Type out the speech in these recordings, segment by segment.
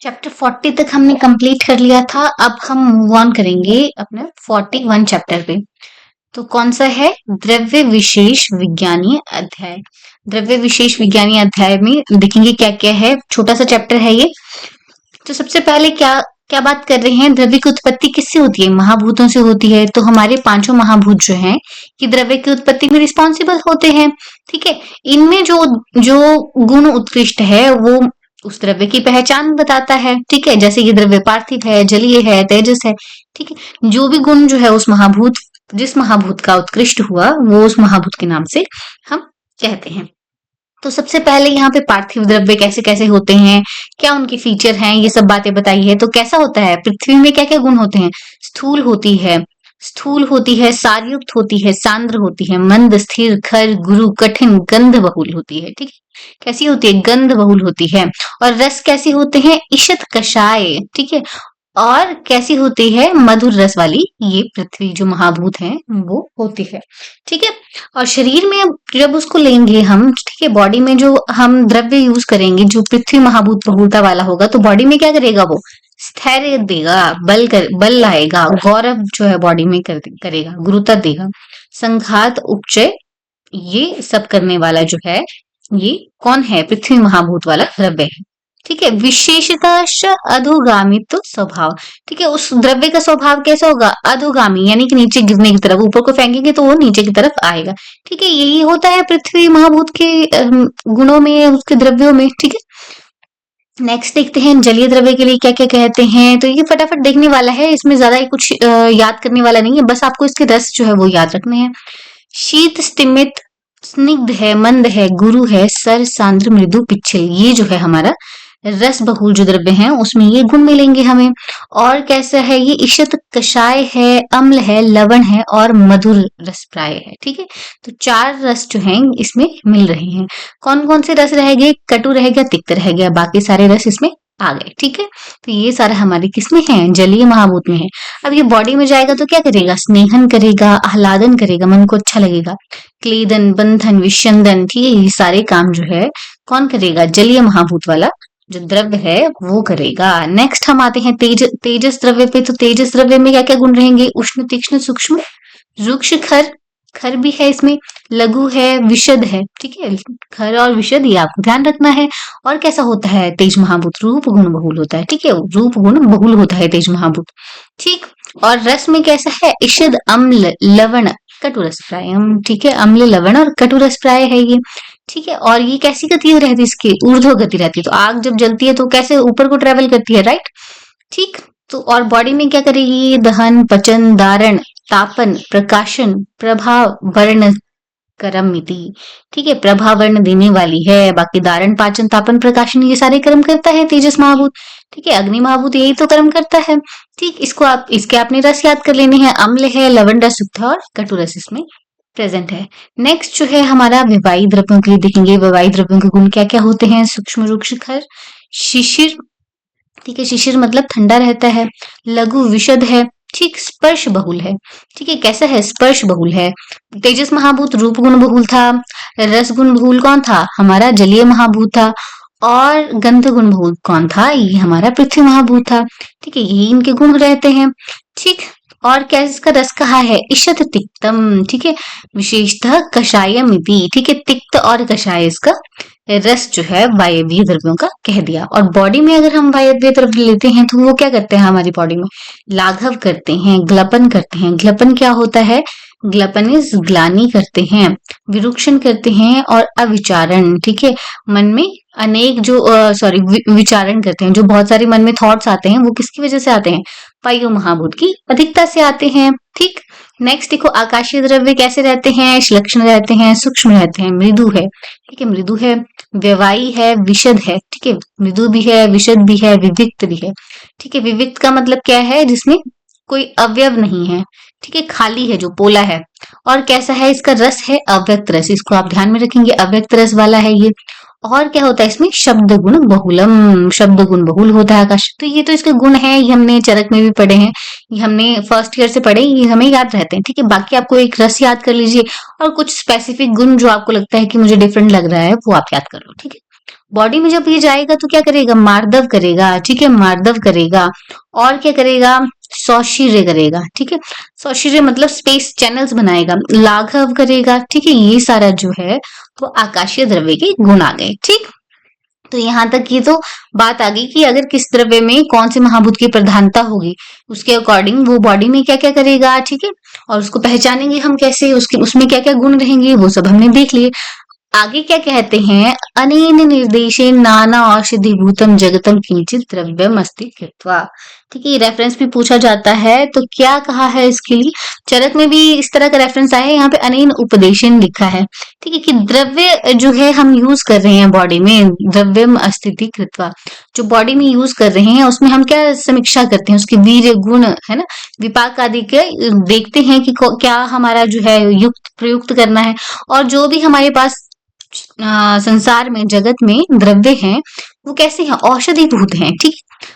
Chapter 40 तक हमने complete कर लिया था। अब हम मूव ऑन करेंगे अपने 41 चैप्टर पे। तो कौन सा है? द्रव्य विशेष विज्ञानीय अध्याय। द्रव्य विशेष विज्ञानीय अध्याय में देखेंगे क्या क्या है। छोटा सा चैप्टर है ये। तो सबसे पहले क्या क्या बात कर रहे हैं? द्रव्य की उत्पत्ति किससे होती है? महाभूतों से होती है। तो हमारे पांचों महाभूत जो हैं ये द्रव्य की उत्पत्ति में रिस्पॉन्सिबल होते हैं। ठीक है। इनमें जो जो गुण उत्कृष्ट है वो उस द्रव्य की पहचान बताता है। ठीक है। जैसे ये द्रव्य पार्थिव है, जलीय है, तेजस है। ठीक है। जो भी गुण जो है उस महाभूत, जिस महाभूत का उत्कृष्ट हुआ वो उस महाभूत के नाम से हम कहते हैं। तो सबसे पहले यहाँ पे पार्थिव द्रव्य कैसे कैसे होते हैं, क्या उनके फीचर हैं, ये सब बातें बताई है। तो कैसा होता है? पृथ्वी में क्या क्या गुण होते हैं? स्थूल होती है, सारयुक्त होती है, सांद्र होती है, मंद, स्थिर, खर, गुरु, कठिन, गंध बहुल होती है। ठीक है। कैसी होती है? गंध बहुल होती है। और रस कैसे होते हैं? ईषत, कषाय। ठीक है। और कैसी होती है? मधुर रस वाली। ये पृथ्वी जो महाभूत है वो होती है। ठीक है। और शरीर में अब जब उसको लेंगे हम, ठीक है, बॉडी में जो हम द्रव्य यूज करेंगे जो पृथ्वी महाभूत बहुलता वाला होगा तो बॉडी में क्या करेगा? वो स्थैर्य देगा, बल लाएगा, गौरव जो है बॉडी में करेगा, गुरुता देगा, संघात, उपचय, ये सब करने वाला जो है ये कौन है? पृथ्वी महाभूत वाला द्रव्य है। ठीक है। विशेषतः अधोगामित्व स्वभाव। ठीक है। उस द्रव्य का स्वभाव कैसा होगा? अधोगामी, यानी कि नीचे गिरने की तरफ। ऊपर को फेंकेंगे तो वो नीचे की तरफ आएगा। ठीक है। यही होता है पृथ्वी महाभूत के गुणों में, उसके द्रव्यों में। ठीक है। नेक्स्ट देखते हैं जलीय द्रव्य के लिए क्या क्या कहते हैं। तो ये फटाफट देखने वाला है, इसमें ज्यादा ही कुछ याद करने वाला नहीं है, बस आपको इसके रस जो है वो याद रखने हैं। शीत, स्तिमित, स्निग्ध है, मंद है, गुरु है, सर, सांद्र, मृदु, पिच्छल। ये जो है हमारा रस बहुल जो द्रव्य है उसमें ये गुण मिलेंगे हमें। और कैसा है ये? ईषत, कषाय है, अम्ल है, लवण है और मधुर रस प्राय है। ठीक है। तो 4 रस जो हैं इसमें मिल रहे हैं। कौन कौन से रस रह गए? कटु रह गया, तिक्त रह गया, बाकी सारे रस इसमें आ गए। ठीक है। तो ये सारा हमारे किसमें है? जलीय महाभूत में है। अब ये बॉडी में जाएगा तो क्या करेगा? स्नेहन करेगा, आह्लादन करेगा, मन को अच्छा लगेगा, क्लेदन, बंधन, विस्यंदन। ठीक है। ये सारे काम जो है कौन करेगा? जलीय महाभूत वाला जो द्रव्य है वो करेगा। नेक्स्ट हम आते हैं तेजस द्रव्य पे। तो तेजस द्रव्य में क्या क्या गुण रहेंगे? उष्ण, तीक्ष्ण, सूक्ष्म, रुक्ष, खर, खर भी है इसमें, लघु है, विशद है। ठीक है। खर और विशद ये आपको ध्यान रखना है। और कैसा होता है तेज महाभूत? रूप गुण बहुल होता है। ठीक है। रूप गुण बहुल होता है तेज महाभूत। ठीक। और रस में कैसा है? इषद, अम्ल, लवण, कटु रस प्राय। ठीक है। अम्ल, लवण और कटु रस प्राय है ये। ठीक है। और ये कैसी गति रहती है इसकी? ऊर्ध्व गति रहती है। तो आग जब जलती है तो कैसे ऊपर को ट्रेवल करती है, राइट? ठीक। तो और बॉडी में क्या करेगी? दहन, पचन, धारण, तापन, प्रकाशन, प्रभाव, वर्ण, करमिति। ठीक है। प्रभा वर्ण देने वाली है। बाकी धारण, पाचन, तापन, प्रकाशन ये सारे कर्म करता है तेजस महाभूत। ठीक है। अग्नि महाभूत यही तो कर्म करता है। ठीक। इसको आप इसके आपने रस याद कर लेने हैं। अम्ल है, लवण रस युक्त है और कटु रस इसमें प्रेजेंट है। नेक्स्ट जो है हमारा विवाही द्रव्यों के लिए देखेंगे। विवाही द्रव्यों के गुण क्या क्या होते हैं? सूक्ष्म, रुक्ष, खर, शिशिर। ठीक है। शिशिर मतलब ठंडा रहता है। लघु, विशद है। ठीक। स्पर्श बहुल है। ठीक है। कैसा है? स्पर्श बहुल है। तेजस महाभूत रूप गुण बहुल था। रस गुण बहुल कौन था? हमारा जलीय महाभूत था। और गंध गुण बहुल कौन था? ये हमारा पृथ्वी महाभूत था। ठीक है। यही इनके गुण रहते हैं। ठीक। और क्या इसका रस कहा है? ईषत, तिक्तम। ठीक है। विशेषतः कषायमिति। ठीक है। तिक्त और कषाय इसका रस जो है वायवीय द्रव्यों का कह दिया। और बॉडी में अगर हम वायवीय द्रव्य लेते हैं तो वो क्या करते हैं हमारी बॉडी में? लाघव करते हैं, ग्लपन करते हैं। ग्लपन क्या होता है? ग्लपन इज ग्लानि करते हैं, विरुक्षण करते हैं और अविचारण। ठीक है। मन में अनेक जो विचारण करते हैं। जो बहुत सारे मन में थॉट्स आते हैं वो किसकी वजह से आते हैं? वायु महाभूत की अधिकता से आते हैं। ठीक। नेक्स्ट देखो आकाशीय द्रव्य कैसे रहते हैं? श्लक्षण रहते हैं, सूक्ष्म रहते हैं, मृदु है। ठीक है। मृदु है, व्यवायी है, विशद है। ठीक है। मृदु भी है, विशद भी है, विविक्त भी है। ठीक है। विविक्त का मतलब क्या है? जिसमें कोई अवयव नहीं है। ठीक है। खाली है, जो पोला है। और कैसा है? इसका रस है अव्यक्त रस। इसको आप ध्यान में रखेंगे, अव्यक्त रस वाला है ये। और क्या होता है इसमें? शब्द गुण बहुलम। शब्द गुण बहुल होता है आकाश। तो ये तो इसके गुण है, ये हमने चरक में भी पढ़े हैं, ये हमने फर्स्ट ईयर से पढ़े, ये हमें याद रहते हैं। ठीक है। बाकी आपको एक रस याद कर लीजिए और कुछ स्पेसिफिक गुण जो आपको लगता है कि मुझे डिफरेंट लग रहा है वो आप याद कर लो। ठीक है। बॉडी में जब ये जाएगा तो क्या करेगा, मार्दव करेगा, ठीक है, मार्दव करेगा। और क्या करेगा, सौशीर्य करेगा, ठीक है, सौशीर्य मतलब स्पेस चैनल्स बनाएगा, लाघव करेगा, ठीक है, ये सारा जो है वो आकाशीय द्रव्य के गुण आ गए, ठीक। तो यहाँ तक ये तो बात आ गई कि अगर किस द्रव्य में कौन से महाभूत की प्रधानता होगी, उसके अकॉर्डिंग वो बॉडी में क्या क्या करेगा, ठीक है, और उसको पहचानेंगे हम कैसे, उसके उसमें क्या क्या गुण रहेंगे, वो सब हमने देख लिए। आगे क्या कहते हैं, अनेन निर्देशेन नाना औषधि भूतम जगतम किंचित द्रव्यम अस्ति कृत्वा, ठीक है, ये रेफरेंस भी पूछा जाता है, तो क्या कहा है इसके लिए, चरक में भी इस तरह का रेफरेंस आया है, यहाँ पे अनेन उपदेशन लिखा है, ठीक है, कि द्रव्य जो है हम यूज कर रहे हैं बॉडी में, द्रव्यम अस्तिति कृत्वा, जो बॉडी में यूज कर रहे हैं उसमें हम क्या समीक्षा करते हैं, उसके वीर्य गुण है ना, विपाक आदि के देखते हैं कि क्या हमारा जो है युक्त प्रयुक्त करना है, और जो भी हमारे पास संसार में जगत में द्रव्य हैं वो कैसे हैं, औषधि भूत हैं, ठीक,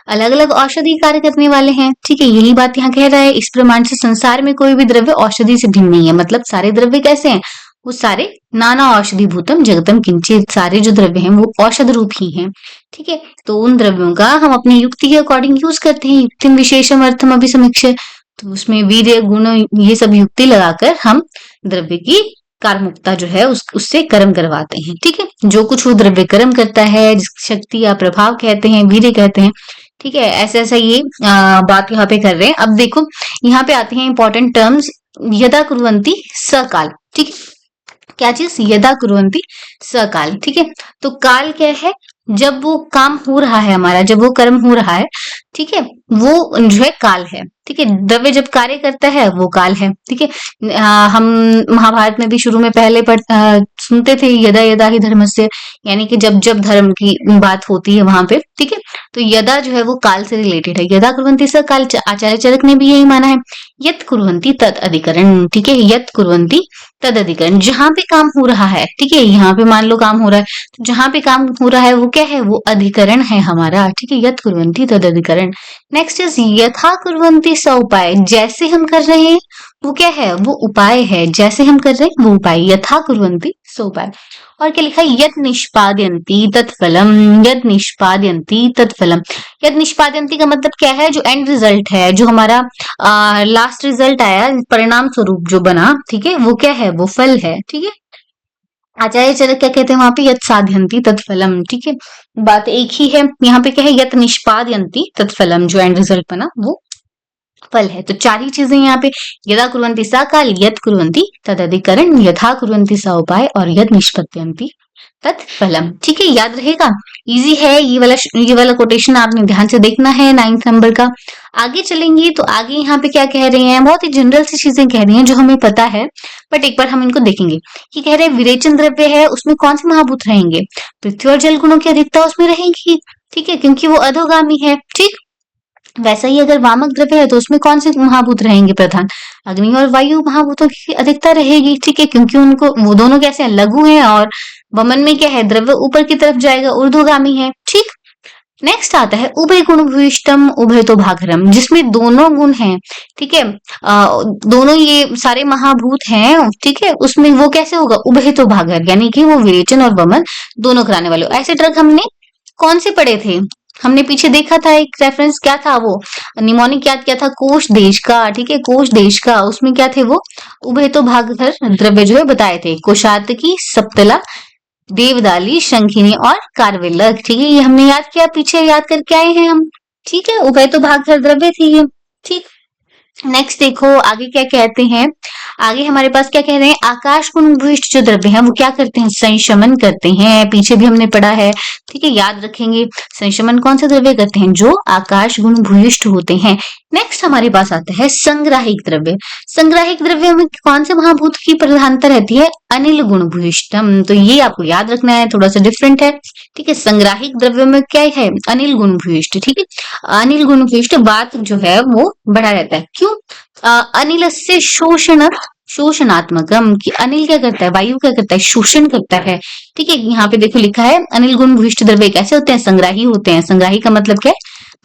अलग अलग औषधि कार्य करने वाले हैं, ठीक है, यही बात यहाँ कह रहा है। इस प्रमाण से संसार में कोई भी द्रव्य औषधि से भिन्न नहीं है, मतलब सारे द्रव्य कैसे हैं, वो सारे नाना औषधि भूतम जगतम किंचित, सारे जो द्रव्य हैं वो औषध रूप ही हैं, ठीक है। तो उन द्रव्यों का हम अपनी युक्ति के अकॉर्डिंग यूज करते हैं, युक्तिम विशेषम अर्थम अभिसमीक्ष्य, तो उसमें वीर्य गुण ये सब युक्ति लगाकर हम द्रव्य की कार्मुकता जो है उससे कर्म करवाते हैं, ठीक है, जो कुछ वो द्रव्य कर्म करता है, जिसकी शक्ति या प्रभाव कहते हैं, वीर्य कहते हैं, ठीक है, ऐसा ऐसा ये बात यहाँ पे कर रहे हैं। अब देखो यहाँ पे आते हैं इंपॉर्टेंट टर्म्स, यदा कुर्वन्ति सकाल, ठीक है, क्या चीज, यदा कुर्वन्ति सकाल, ठीक है, तो काल क्या है, जब वो काम हो रहा है हमारा, जब वो कर्म हो रहा है, ठीक है, वो जो है काल है, ठीक है, द्रव्य जब कार्य करता है वो काल है, ठीक है। हम महाभारत में भी शुरू में पहले सुनते थे यदा यदा ही धर्मस्य, यानी कि जब जब धर्म की बात होती है वहां पे, ठीक है, तो यदा जो है वो काल से रिलेटेड है, यदा कुर्वन्ति स काल, आचार्य चरक ने भी यही माना है, यत कुर्वन्ति तद अधिकरण, ठीक है, यत कुर्वन्ति तद अधिकरण, जहां पे काम हो रहा है, ठीक है, यहाँ पे मान लो काम हो रहा है, तो जहां पे काम हो रहा है वो क्या है, वो अधिकरण है हमारा, ठीक है, यत कुर्वन्ति तद अधिकरण। नेक्स्ट इज यथा कुर्वन्ति स उपाय, जैसे हम कर रहे हैं वो क्या है, वो उपाय है, जैसे हम कर रहे हैं वो उपाय, यथा कुर्वन्ति स उपाय। और क्या लिखा है, यद निष्पादयन्ति तत्फलम, यद निष्पादयन्ति तत्फलम, यद निष्पादयन्ति का मतलब क्या है, जो एंड रिजल्ट है, जो हमारा लास्ट रिजल्ट आया, परिणाम स्वरूप जो बना, ठीक है, वो क्या है, वो फल है, ठीक है। आचार्य चरक क्या कहते हैं वहां पे, यत साधयन्ति तत्फलम, ठीक है, बात एक ही है, यहाँ पे क्या है, यत निष्पादयन्ति तत्फलम, जो एंड रिजल्ट बना वो फल है। तो चार ही चीजें यहाँ पे, यदा कुर्वन्ति सा काल, यत कुर्वन्ति तद अधिकरण, यथा कुर्वन्ति सा उपाय, और यद निष्पद्यन्ति तत्फलम, ठीक है, याद रहेगा, इजी है, ये वाला कोटेशन आपने ध्यान से देखना है 9th नंबर का। आगे चलेंगे तो आगे यहाँ पे क्या कह रहे हैं, बहुत ही जनरल सी चीजें कह रही हैं जो हमें पता है, बट एक बार हम इनको देखेंगे। ये कह रहे हैं विरेचन द्रव्य है, उसमें कौन से महाभूत रहेंगे, पृथ्वी और जल गुणों की अधिकता उसमें रहेगी, ठीक है, क्योंकि वो अधोगामी है, ठीक। वैसा ही अगर वामक द्रव्य है तो उसमें कौन से महाभूत रहेंगे प्रधान, अग्नि और वायु महाभूतों की अधिकता रहेगी, ठीक है, क्योंकि उनको वो दोनों कैसे हैं, लघु हैं, और वमन में क्या है, द्रव्य ऊपर की तरफ जाएगा, ऊर्ध्वगामी है, ठीक। नेक्स्ट आता है उभय गुण भूयिष्ठम उभय तो भागरम, जिसमें दोनों गुण हैं, ठीक है, दोनों ये सारे महाभूत हैं, ठीक है, उसमें वो कैसे होगा, उभय तो भागर, यानी कि वो विरेचन और वमन दोनों कराने वाले। ऐसे ट्रक हमने कौन से पढ़े थे, हमने पीछे देखा था, एक रेफरेंस क्या था, वो निमोनिक याद किया था, कोश देश का, ठीक है, कोश देश का, उसमें क्या थे वो उभय तो भागकर द्रव्य जो है बताए थे, कोशातकी, सप्तला, देवदाली, शंखिनी और कार्विलक, ठीक है, ये हमने याद किया, पीछे याद करके आए हैं हम, ठीक है, उभय तो भागकर द्रव्य थी ये, ठीक। नेक्स्ट देखो आगे क्या कहते हैं, आगे हमारे पास क्या कह रहे हैं, आकाश गुण भूयिष्ठ जो द्रव्य हैं वो क्या करते हैं, संशमन करते हैं, पीछे भी हमने पढ़ा है, ठीक है, याद रखेंगे, संशमन कौन से द्रव्य करते हैं, जो आकाश गुण भूयिष्ठ होते हैं। नेक्स्ट हमारे पास आता है संग्राहिक द्रव्य, संग्राहिक द्रव्य में कौन से महाभूत की प्रधानता रहती है, अनिल गुण भूयिष्ठम, तो ये आपको याद रखना है, थोड़ा सा डिफरेंट है, ठीक है, संग्राहिक द्रव्य में क्या है, अनिल गुण भूयिष्ठ, ठीक है, अनिल गुण भूयिष्ठ बात जो है वो बढ़ा रहता है, क्यों, अनिल से शोषणात्मकम, कि अनिल क्या करता है, वायु क्या करता है, शोषण करता है, ठीक है, यहाँ पे देखो लिखा है अनिल गुण भूयिष्ठ द्रव्य कैसे होते हैं, संग्राही होते हैं, संग्राही का मतलब क्या है,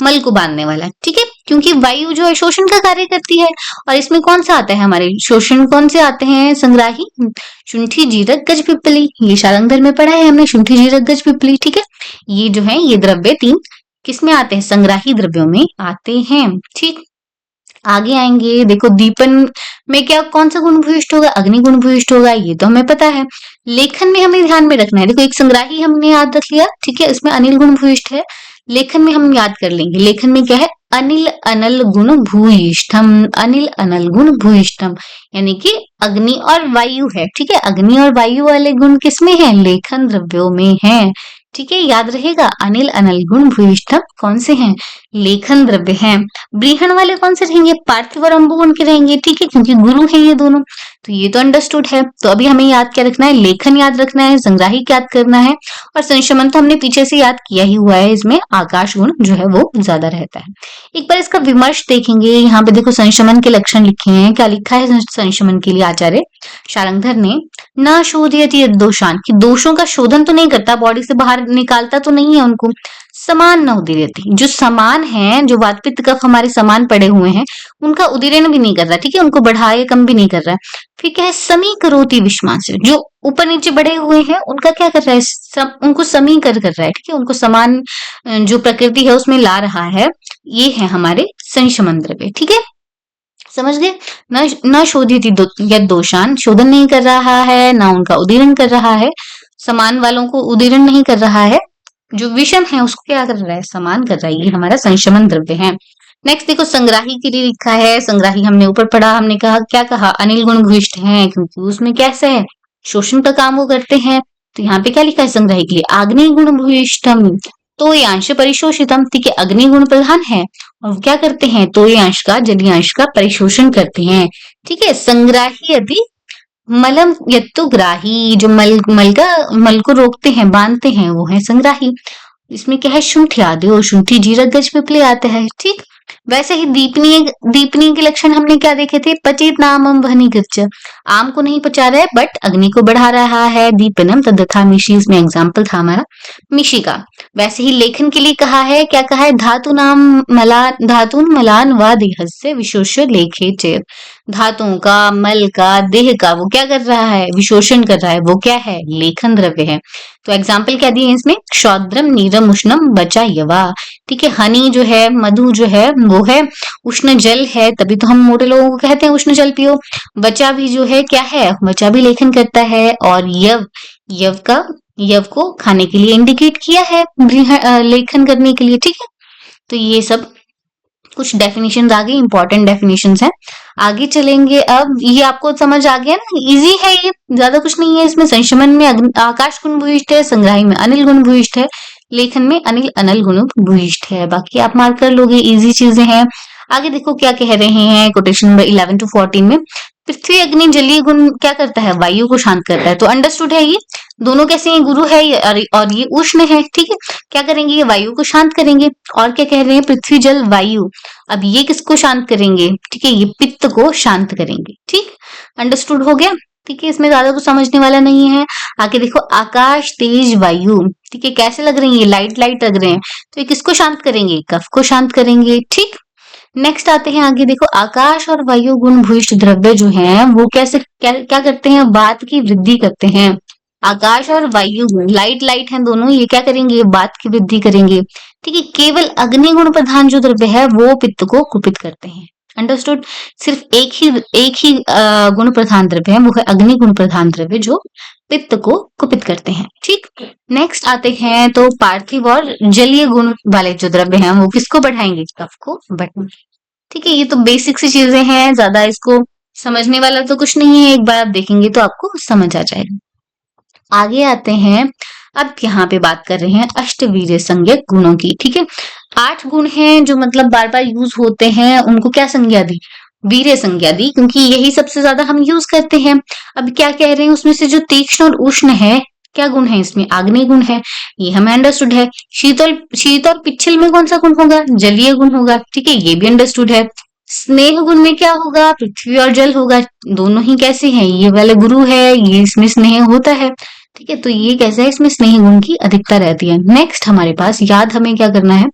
मल को बांधने वाला, ठीक है, क्योंकि वायु जो है शोषण का कार्य करती है, और इसमें कौन सा आता है, हमारे शोषण कौन से आते हैं, संग्राही, शुंठी, जीरक, गज, पिप्पली, ये शालंगर में पढ़ा है हमने, शुंठी, जीरक, गज, पिप्पली, ठीक है, ये जो है ये द्रव्य तीन किसमें आते हैं, संग्राही द्रव्यों में आते हैं। ठीक, आगे आएंगे, देखो दीपन में क्या कौन सा गुण भूयिष्ठ होगा, अग्नि गुण भूयिष्ठ होगा, ये तो हमें पता है। लेखन में हमें ध्यान में रखना है, देखो एक संग्राही हमने याद रख लिया, ठीक है, इसमें अनिल गुण भूयिष्ठ है। लेखन में हम याद कर लेंगे, लेखन में क्या है, अनिल अनल गुण भूयिष्ठम, अनिल अनल गुण भूयिष्ठम, यानी कि अग्नि और वायु है। ठीक है, अग्नि और वायु वाले गुण किसमें है, लेखन द्रव्यों में है। ठीक है, याद रहेगा, अनिल अनल गुण भूयिष्ठम कौन से हैं, लेखन द्रव्य हैं। ब्रीहण वाले कौन से रहेंगे, पार्थिव और अम्बुगुण के रहेंगे। ठीक है, क्योंकि गुरु है ये दोनों, तो ये तो अंडरस्टूड है। तो अभी हमें याद क्या रखना है, लेखन याद रखना है, संग्राही याद करना है, और संशमन तो हमने पीछे से याद किया ही हुआ है, इसमें आकाश गुण जो है वो ज्यादा रहता है। एक बार इसका विमर्श देखेंगे, यहाँ पे देखो संशमन के लक्षण लिखे हैं, क्या लिखा है संशमन के लिए आचार्य शारंगधर ने, न शोधयति यद्दोषान, कि दोषों का शोधन तो नहीं करता, बॉडी से बाहर निकालता तो नहीं है उनको। समान न उदीरयति, जो समान है, जो वात पित्त कफ हमारे समान पड़े हुए हैं, उनका उदीरण भी नहीं कर रहा। ठीक है, उनको बढ़ा या कम भी नहीं कर रहा है। फिर क्या है, समीकरोति विषमांस, जो ऊपर नीचे बढ़े हुए हैं उनका क्या कर रहा है, उनको समीकर कर रहा है। ठीक है, उनको समान जो प्रकृति है उसमें ला रहा है। ये है हमारे संशमन द्रव्य। ठीक है, समझ गए, न शोधित यद दोषान, शोधन नहीं कर रहा है, ना उनका उदीरण कर रहा है, समान वालों को उदीरण नहीं कर रहा है, जो विषम है उसको क्या कर रहा है, समान कर रहा है। ये हमारा संशमन द्रव्य है। नेक्स्ट देखो संग्राही के लिए लिखा है, संग्राही हमने ऊपर पढ़ा, हमने कहा क्या कहा, अनिल गुण भूयिष्ठ है, क्योंकि उसमें कैसे है, शोषण का काम वो करते हैं। तो यहाँ पे क्या लिखा है संग्राही के लिए, आग्नेय गुण भूयिष्ठम, तो ये अंश परिशोषितम। ठीक है, अग्नि गुण प्रधान है और क्या करते हैं, तो ये अंश का, जलीय अंश का परिशोषण करते हैं। ठीक है, संग्राही यदि मलम यत्तु ग्राही, जो मल को रोकते हैं, बांधते हैं, वो है संग्राही। इसमें क्या है, शुंठी आदि, शुंठी जीरक गज पिपले आते हैं। ठीक, वैसे ही दीपनीय के लक्षण हमने क्या देखे थे, पचित नामम वहनी गच्छ, आम को नहीं पचा रहा है बट अग्नि को बढ़ा रहा है। दीपनम तथा मिशी, इसमें एग्जाम्पल था हमारा मिशी का। वैसे ही लेखन के लिए कहा है, क्या कहा है, धातुन मलान व देहस्य विशोष्य लेखे चेत, धातुओं का, मल का, देह का वो क्या कर रहा है, विशोषण कर रहा है, वो क्या है, लेखन द्रव्य है। तो एग्जाम्पल क्या दिए इसमें, शौद्रम नीरम उष्णम बचा यवा। ठीक है, हनी जो है, मधु जो है वो है उष्ण जल है, तभी तो हम मोटे लोगों को कहते हैं उष्ण जल पियो। बचा भी जो है क्या है, बचा भी लेखन करता है। और यव को खाने के लिए इंडिकेट किया है, लेखन करने के लिए। ठीक है, तो ये सब कुछ डेफिनेशंस आ गई, इंपॉर्टेंट डेफिनेशंस हैं। आगे चलेंगे, अब ये आपको समझ आ गया ना, इजी है ये, ज्यादा कुछ नहीं है इसमें। संशमन में आकाश गुण भूयिष्ठ है, संग्राही में अनिल गुण भूयिष्ठ है, लेखन में अनिल अनल गुण भूयिष्ठ है। बाकी आप मार्क कर लोगे, इजी चीजें हैं। आगे देखो क्या कह रहे हैं, कोटेशन नंबर 11 to 14 में, पृथ्वी अग्नि जलीय गुण क्या करता है, वायु को शांत करता है। तो अंडरस्टूड है, ये दोनों कैसे हैं, गुरु है और ये उष्ण है। ठीक है, क्या करेंगे, ये वायु को शांत करेंगे। और क्या कह रहे हैं, पृथ्वी जल वायु, अब ये किसको शांत करेंगे, ठीक है, ये पित्त को शांत करेंगे। ठीक, अंडरस्टूड हो गया। ठीक है, इसमें ज्यादा कुछ समझने वाला नहीं है। आगे देखो आकाश तेज वायु, ठीक है, कैसे लग रही है, लाइट लाइट लग रहे हैं, तो ये किसको शांत करेंगे, कफ को शांत करेंगे। ठीक, नेक्स्ट आते हैं आगे, देखो आकाश और वायु गुण भूयिष्ठ द्रव्य जो हैं वो कैसे क्या करते हैं, बात की वृद्धि करते हैं। आकाश और वायु गुण लाइट लाइट हैं दोनों, ये क्या करेंगे, बात की वृद्धि करेंगे। ठीक है, केवल अग्नि गुण प्रधान जो द्रव्य है वो पित्त को कुपित करते हैं। अंडरस्टूड, सिर्फ एक ही गुण प्रधान द्रव्य है, वो है अग्नि गुण प्रधान द्रव्य, जो पित्त को कुपित करते हैं। ठीक, नेक्स्ट आते हैं तो पार्थिव और जलीय गुण वाले जो द्रव्य हैं वो किसको बढ़ाएंगे, कफ को बढ़ाएंगे। ठीक है, ये तो बेसिक सी चीजें हैं, ज्यादा इसको समझने वाला तो कुछ नहीं है, एक बार आप देखेंगे तो आपको समझ आ जाएगा। आगे आते हैं, अब यहाँ पे बात कर रहे हैं अष्टवीर्य संज्ञक गुणों की। ठीक है, 8 गुण हैं जो मतलब बार बार यूज होते हैं, उनको क्या संज्ञा दी, वीर्य संज्ञा दी, क्योंकि यही सबसे ज्यादा हम यूज करते हैं। अब क्या कह रहे हैं, उसमें से जो तीक्ष्ण और उष्ण है, क्या गुण है इसमें, आग्नेय गुण है, ये हमें अंडरस्टूड है। शीत और पिच्छल में कौन सा गुण होगा, जलीय गुण होगा। ठीक है, ये भी अंडरस्टूड है। स्नेह गुण में क्या होगा, पृथ्वी और जल होगा, दोनों ही कैसे हैं, ये वाले गुरु है, ये इसमें स्नेह होता है। ठीक है, तो ये कैसा है, इसमें स्नेह गुण की अधिकता रहती है। नेक्स्ट हमारे पास याद हमें क्या करना है,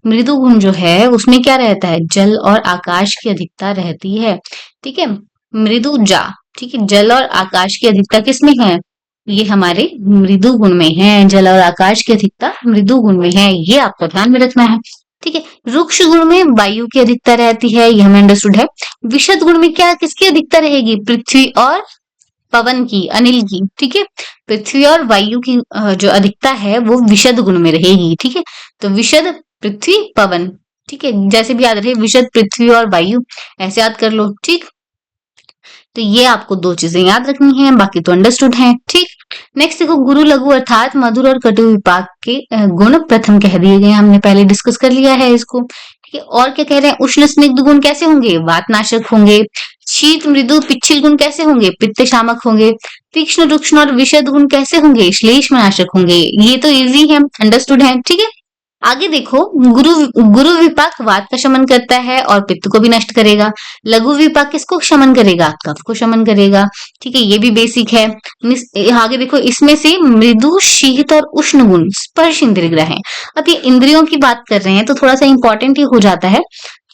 मृदु गुण जो है उसमें क्या रहता है, जल और आकाश की अधिकता रहती है। ठीक है, मृदु जा, ठीक है, जल और आकाश की अधिकता किसमें है, ये हमारे मृदु गुण में है, जल और आकाश की अधिकता मृदु गुण में है, ये आपको ध्यान में रखना है। ठीक है, रुक्ष गुण में वायु की अधिकता रहती है, ये हमें अंडरस्टूड है। विशद गुण में क्या किसकी अधिकता रहेगी? पृथ्वी और पवन की, अनिल की। ठीक है, पृथ्वी और वायु की जो अधिकता है वो विशद गुण में रहेगी। ठीक है, तो विशद पृथ्वी पवन। ठीक है, जैसे भी याद रहे, विशद पृथ्वी और वायु, ऐसे याद कर लो। ठीक, तो ये आपको दो चीजें याद रखनी है, बाकी तो अंडरस्टूड है। ठीक, नेक्स्ट देखो, गुरु लघु अर्थात मधुर और कटु विपाक के गुण प्रथम कह दिए गए, हमने पहले डिस्कस कर लिया है इसको। ठीक है, और क्या कह रहे हैं? उष्ण स्निग्ध गुण कैसे होंगे? वातनाशक होंगे। शीत मृदु पिच्छिल गुण कैसे होंगे? पित्त शामक होंगे। तीक्ष्ण रुक्ष्ण और विशद गुण कैसे होंगे? श्लेष्म नाशक होंगे। ये तो इजी है, अंडरस्टूड है। ठीक है, आगे देखो, गुरु गुरु विपाक वात का शमन करता है और पित्त को भी नष्ट करेगा। लघु विपाक किसको शमन करेगा? कफ को शमन करेगा। ठीक है, ये भी बेसिक है। आगे देखो, इसमें से मृदु शीत और उष्ण गुण स्पर्श इंद्रिय ग्रह हैं। अब ये इंद्रियों की बात कर रहे हैं तो थोड़ा सा इंपॉर्टेंट ही हो जाता है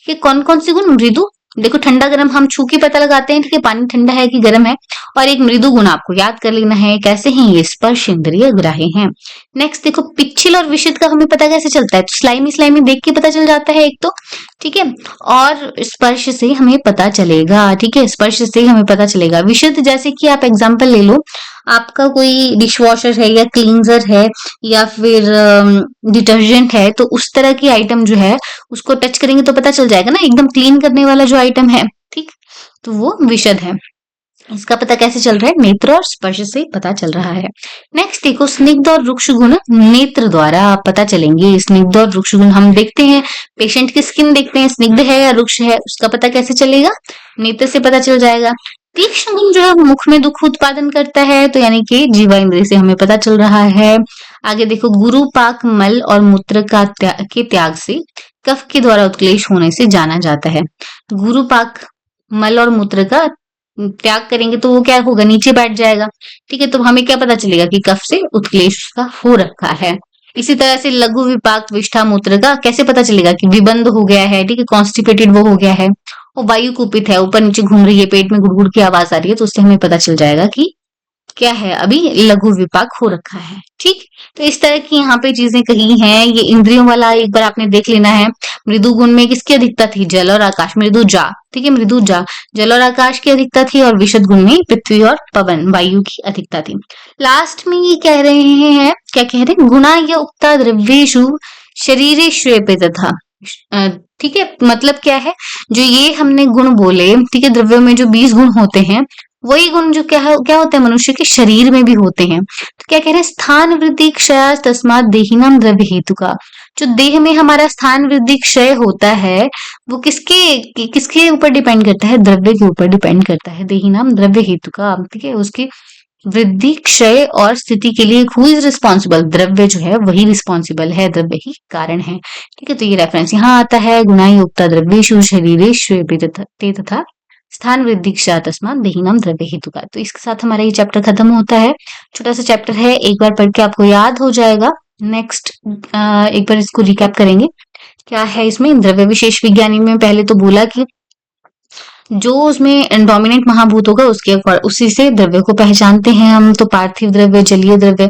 कि कौन कौन से गुण मृदु। देखो, ठंडा गर्म हम छू के पता लगाते हैं, ठीक है, पानी ठंडा है कि गर्म है। और एक मृदु गुण आपको याद कर लेना है, कैसे हैं ये? स्पर्श इंद्रिय ग्राह्य हैं। नेक्स्ट देखो, पिच्छिल और विषित का हमें पता कैसे चलता है? तो स्लाइमी स्लाइमी देख के पता चल जाता है एक तो। ठीक है, और स्पर्श से हमें पता चलेगा। ठीक है, स्पर्श से हमें पता चलेगा। विषित जैसे कि आप एग्जांपल ले लो, आपका कोई डिश वॉशर है या क्लींजर है या फिर डिटर्जेंट है, तो उस तरह की आइटम जो है उसको टच करेंगे तो पता चल जाएगा ना, एकदम क्लीन करने वाला जो आइटम है। ठीक, तो वो विशद है। इसका पता कैसे चल रहा है? नेत्र और स्पर्श से पता चल रहा है। नेक्स्ट देखो, स्निग्ध और रुक्ष गुण नेत्र द्वारा पता चलेंगे। स्निग्ध और रुक्ष गुण हम देखते हैं, पेशेंट की स्किन देखते हैं, स्निग्ध है या रुक्ष है, उसका पता कैसे चलेगा? नेत्र से पता चल जाएगा। तीक्ष्ण गुण जो है मुख में दुख उत्पादन करता है, तो यानी कि जीवा इंद्रिय से हमें पता चल रहा है। आगे देखो, गुरु पाक मल और मूत्र के त्याग से कफ के द्वारा उत्क्लेश होने से जाना जाता है। गुरु पाक मल और मूत्र का त्याग करेंगे तो वो क्या होगा? नीचे बैठ जाएगा। ठीक है, तो हमें क्या पता चलेगा कि कफ से उत्क्लेश का हो रखा है। इसी तरह से लघु विपाक विष्ठा मूत्र का कैसे पता चलेगा कि विबंध हो गया है? ठीक है, कॉन्स्टिपेटेड वो हो गया है। और वायु कुपित है, ऊपर नीचे घूम रही है, पेट में गुड़गुड़ की आवाज आ रही है, तो उससे हमें पता चल जाएगा कि क्या है? अभी लघु विपाक हो रखा है। ठीक, तो इस तरह की यहाँ पे चीजें कही हैं। ये इंद्रियों वाला एक बार आपने देख लेना है। मृदु गुण में किसकी अधिकता थी? जल और आकाश। मृदु जा, ठीक है, मृदु जा, जल और आकाश की अधिकता थी। और विशद गुण में पृथ्वी और पवन वायु की अधिकता थी। लास्ट में ये कह रहे हैं, क्या कह रहे हैं? गुणा या उक्ता द्रव्येषु शरीरे श्वेपे तथा। ठीक है, मतलब क्या है? जो ये हमने गुण बोले, ठीक है, द्रव्यों में जो 20 गुण होते हैं, वही गुण जो क्या होते हैं मनुष्य के शरीर में भी होते हैं। तो क्या कह रहे हैं? स्थान वृद्धि क्षय तस्मात् देहिनाम द्रव्य हेतु का। जो देह में हमारा स्थान वृद्धि क्षय होता है, वो किसके ऊपर डिपेंड करता है? द्रव्य के ऊपर डिपेंड करता है। देहिनाम द्रव्य हेतु का, ठीक है, उसकी वृद्धि क्षय और स्थिति के लिए हु इज रिस्पॉन्सिबल? द्रव्य जो है वही रिस्पॉन्सिबल है, द्रव्य ही कारण है। ठीक है, तो ये रेफरेंस यहाँ आता है। गुणाई उक्ता द्रव्येषु शरीरेषु तथा स्थान वृद्धि क्षय तस्मात् देहिनाम द्रव्य हेतु का। तो इसके साथ हमारा ये चैप्टर खत्म होता है। छोटा सा चैप्टर है, एक बार पढ़ के आपको याद हो जाएगा। नेक्स्ट एक बार इसको रिकैप करेंगे। क्या है इसमें? द्रव्य विशेष विज्ञानी में पहले तो बोला कि जो उसमें डोमिनेंट महाभूत होगा उसके उसी से द्रव्य को पहचानते हैं हम। तो पार्थिव द्रव्य, जलीय द्रव्य,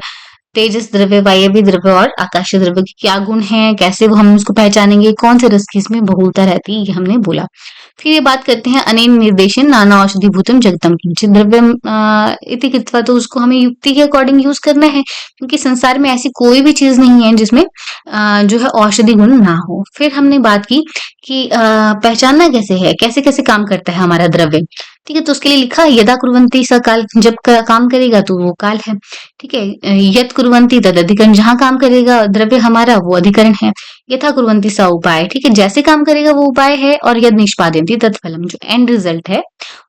तेजस द्रव्य, वायवीय द्रव्य और आकाशीय द्रव्य के क्या गुण हैं, कैसे वो हम उसको पहचानेंगे, कौन से रस की इसमें बहुलता रहती है, ये हमने बोला। फिर ये बात करते हैं अनेन निर्देशन नाना औषधि भूतम जगतम किंचित द्रव्यम इति कृत्वा। तो उसको हमें युक्ति के अकॉर्डिंग यूज करना है, क्योंकि संसार में ऐसी कोई भी चीज नहीं है जिसमें जो है औषधि गुण ना हो। फिर हमने बात की कि पहचानना कैसे है, कैसे कैसे काम करता है हमारा द्रव्य। ठीक है, तो उसके लिए लिखा यदा कुर्वन्ति स काल, जब काम करेगा तो वो काल है। ठीक है, यत कुर्वन्ति तद अधिकरण, जहां काम करेगा द्रव्य हमारा वो अधिकरण है। यथा कुर्वन्ति स उपाय, ठीक है, जैसे काम करेगा वो उपाय है। और यद निष्पादयन्ति तत् फलम, जो एंड रिजल्ट है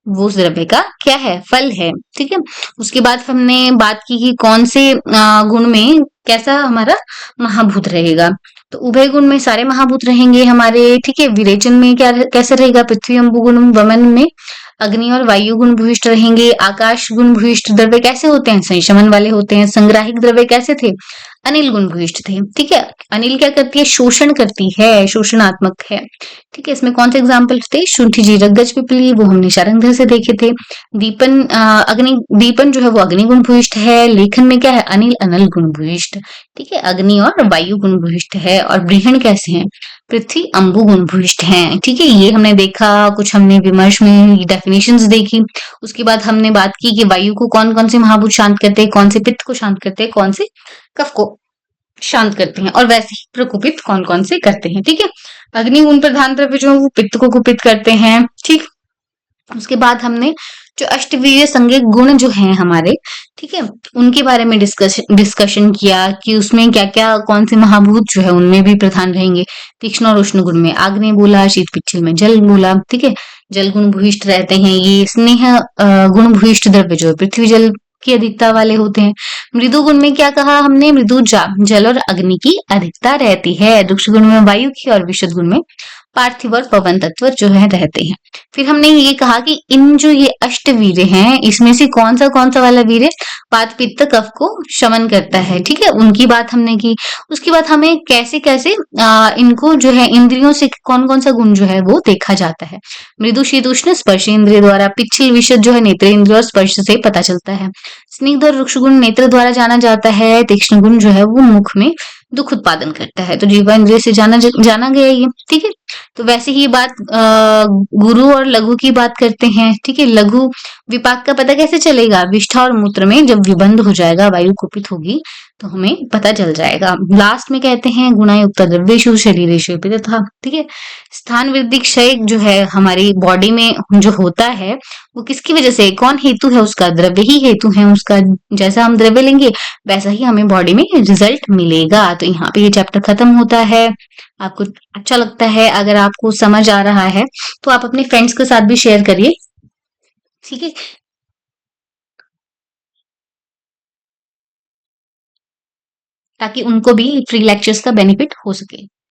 वो उस द्रव्य का क्या है? फल है। ठीक है, उसके बाद हमने बात की कि कौन से गुण में कैसा हमारा महाभूत रहेगा। तो उभय गुण में सारे महाभूत रहेंगे हमारे, ठीक है। विरेचन में क्या कैसे रहेगा, पृथ्वी अम्बु गुण, वमन में अग्नि और वायु गुण भूयिष्ठ रहेंगे। आकाश गुण भूयिष्ठ द्रव्य कैसे होते हैं, संशमन वाले होते हैं। संग्राहिक द्रव्य कैसे थे, अनिल गुण भूयिष्ठ थे, ठीक है। अनिल क्या करती है, शोषण करती है, शोषणात्मक है, ठीक है। इसमें कौन से एग्जाम्पल थे, शुंठी जी रग्गज पिपली, वो हमने शारंगधर से देखे थे। दीपन अग्नि, दीपन जो है वो अग्नि गुण भूयिष्ठ है। लेखन में क्या है, अनिल अनल गुण भूयिष्ठ, ठीक है, अग्नि और वायु गुण भूयिष्ठ है। और ब्रीहण कैसे हैं, पृथ्वी अम्बु गुण भूयिष्ठ हैं, ठीक है। ये हमने देखा, कुछ हमने विमर्श में डेफिनेशंस देखी। उसके बाद हमने बात की कि वायु को कौन कौन से महाभूत शांत करते हैं, कौन से पित्त को शांत करते हैं, कौन से कफ को शांत करते हैं, और वैसे ही प्रकुपित कौन कौन से करते हैं, ठीक है। अग्नि गुण प्रधान द्रव्य जो है वो पित्त को कुपित करते हैं, ठीक। उसके बाद हमने जो अष्टवीर्य संज्ञक गुण जो हैं हमारे, ठीक है, उनके बारे में डिस्कशन किया कि उसमें क्या क्या, कौन से महाभूत जो है उनमें भी प्रधान रहेंगे। तीक्ष्ण और उष्ण गुण में आग्नेय बोला, शीत पिच्छल में जल बोला, ठीक है। जल गुण भूयिष्ठ रहते हैं ये। स्नेह गुण भूयिष्ठ द्रव्य जो है पृथ्वी जल की अधिकता वाले होते हैं। मृदु गुण में क्या कहा हमने, मृदु जल और अग्नि की अधिकता रहती है। दुष्ट गुण में वायु की, और विशुद्ध गुण में पार्थिव और पवन तत्व जो है रहते हैं। फिर हमने ये कहा कि इन जो ये अष्टवीर्य हैं, इसमें से कौन सा वाला वीर्य वात पित्त कफ को शमन करता है, ठीक है, उनकी बात हमने की। उसके बाद हमें कैसे कैसे इनको जो है इंद्रियों से कौन कौन सा गुण जो है वो देखा जाता है। मृदु शीत उष्ण स्पर्श इंद्रिय द्वारा, पिच्छल विशद जो है नेत्र इंद्रिय और स्पर्श से पता चलता है। स्निग्ध और रुक्ष गुण नेत्र द्वारा जाना जाता है। तीक्ष्ण गुण जो है वो मुख में दुख उत्पादन करता है, तो जीवा इंद्रिय से जाना गया ये, ठीक है। तो वैसे ही बात गुरु और लघु की बात करते हैं, ठीक है। लघु विपाक का पता कैसे चलेगा, विष्ठा और मूत्र में जब विबंध हो जाएगा, वायु कुपित होगी, तो हमें पता चल जाएगा। लास्ट में कहते हैं गुणायुक्त द्रव्येषु शरीरेषु पितथा, ठीक है। स्थान वृद्धि क्षय जो है हमारी बॉडी में जो होता है, वो किसकी वजह से, कौन हेतु है उसका, द्रव्य ही हेतु है उसका। जैसा हम द्रव्य लेंगे वैसा ही हमें बॉडी में रिजल्ट मिलेगा। तो यहाँ पे ये चैप्टर खत्म होता है। आपको अच्छा लगता है, अगर आपको समझ आ रहा है तो आप अपने फ्रेंड्स के साथ भी शेयर करिए, ठीक है, ताकि उनको भी फ्री लेक्चर्स का बेनिफिट हो सके।